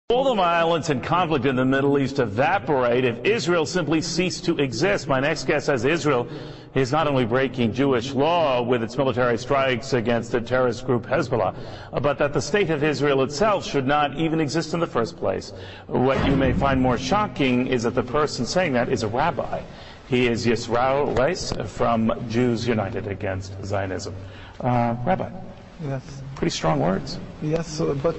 All the violence and conflict in the Middle East evaporate if Israel simply ceased to exist. My next guest says Israel is not only breaking Jewish law with its military strikes against the terrorist group Hezbollah, but that the state of Israel itself should not even exist in the first place. What you may find more shocking is that the person saying that is a rabbi. He is Yisrael Weiss from Jews United Against Zionism. Rabbi. Yes. Pretty strong words. Yes, but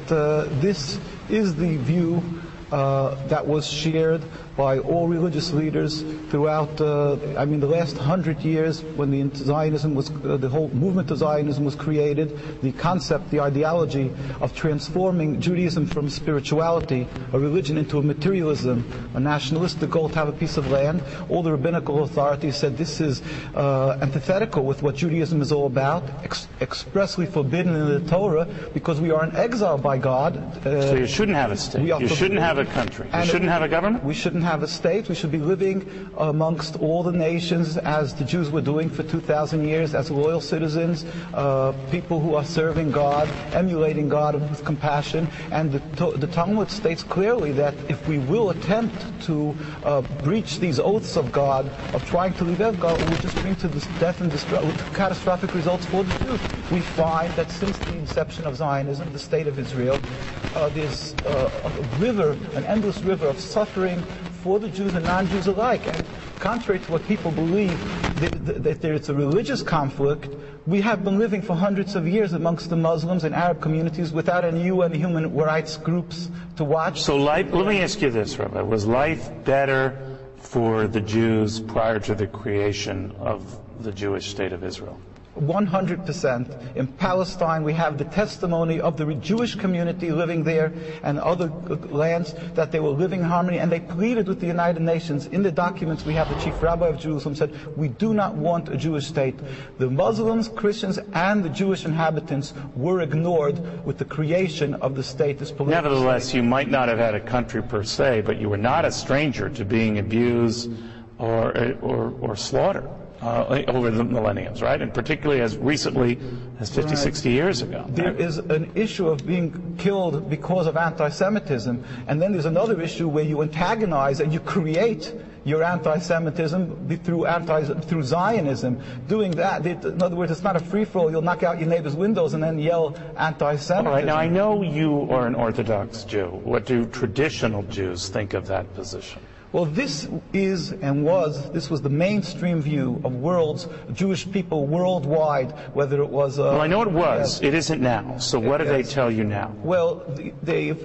this is the view that was shared by all religious leaders throughout, the last 100 years when the whole movement of Zionism was created. The concept, the ideology of transforming Judaism from spirituality, a religion, into a materialism, a nationalistic goal to have a piece of land. All the rabbinical authorities said this is antithetical with what Judaism is all about, expressly forbidden in the Torah, because we are in exile by God. So you shouldn't have a state. You shouldn't have a country. You shouldn't have a government? We shouldn't have a state. We should be living amongst all the nations as the Jews were doing for 2,000 years, as loyal citizens, people who are serving God, emulating God with compassion. And the Talmud states clearly that if we will attempt to breach these oaths of God, of trying to leave out God, it will just bring to death and catastrophic results for the Jews. We find that since the inception of Zionism, the state of Israel, there's an endless river of suffering for the Jews and non-Jews alike. And contrary to what people believe, that there's a religious conflict, we have been living for hundreds of years amongst the Muslims and Arab communities without any UN human rights groups to watch. So let me ask you this, Rabbi. Was life better for the Jews prior to the creation of the Jewish state of Israel? 100%. In Palestine, we have the testimony of the Jewish community living there and other lands that they were living in harmony, and they pleaded with the United Nations. In the documents we have, the chief rabbi of Jerusalem said, we do not want a Jewish state. The Muslims, Christians, and the Jewish inhabitants were ignored with the creation of the state. Nevertheless, you might not have had a country per se, but you were not a stranger to being abused or slaughtered over the millenniums, right? And particularly as recently as 50, 60 years ago. There is an issue of being killed because of anti-Semitism, and then there's another issue where you antagonize and you create your anti-Semitism through Zionism. Doing that, in other words, it's not a free-for-all. You'll knock out your neighbor's windows and then yell anti-Semitism. All right, now I know you are an Orthodox Jew. What do traditional Jews think of that position? Well, this was the mainstream view of Jewish people worldwide, whether it was... well, I know it was. It isn't now. So what do they tell you now? Well,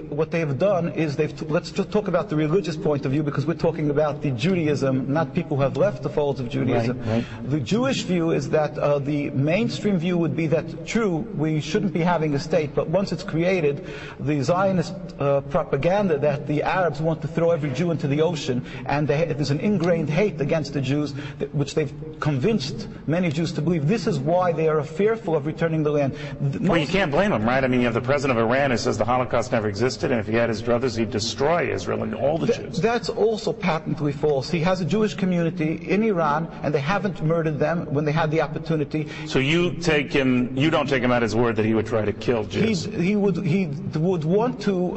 what they've done is let's just talk about the religious point of view, because we're talking about the Judaism, not people who have left the folds of Judaism. Right. The Jewish view is that the mainstream view would be that, true, we shouldn't be having a state, but once it's created, the Zionist propaganda that the Arabs want to throw every Jew into the ocean, and there's an ingrained hate against the Jews, which they've convinced many Jews to believe. This is why they are fearful of returning the land. Well, you can't blame them, right? I mean, you have the president of Iran who says the Holocaust never existed, and if he had his druthers, he'd destroy Israel and all the Jews. That's also patently false. He has a Jewish community in Iran, and they haven't murdered them when they had the opportunity. So you don't take him at his word that he would try to kill Jews? He would want to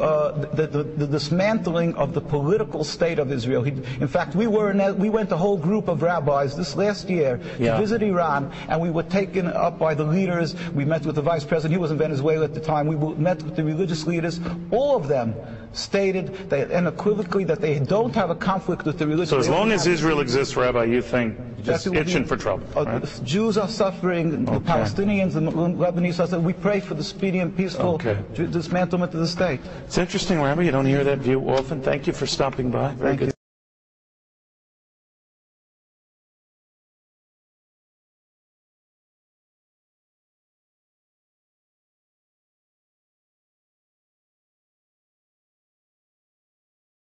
the dismantling of the political state of Israel. In fact, we went a whole group of rabbis this last year to visit Iran, and we were taken up by the leaders. We met with the vice president. He was in Venezuela at the time. We met with the religious leaders. All of them stated unequivocally that they don't have a conflict with the religion. So as long as Israel exists, Rabbi, you think just itching for trouble, right? Jews are suffering, the Palestinians, the Lebanese are suffering. We pray for the speedy and peaceful dismantlement of the state. It's interesting, Rabbi. You don't hear that view often. Thank you for stopping by. Very good.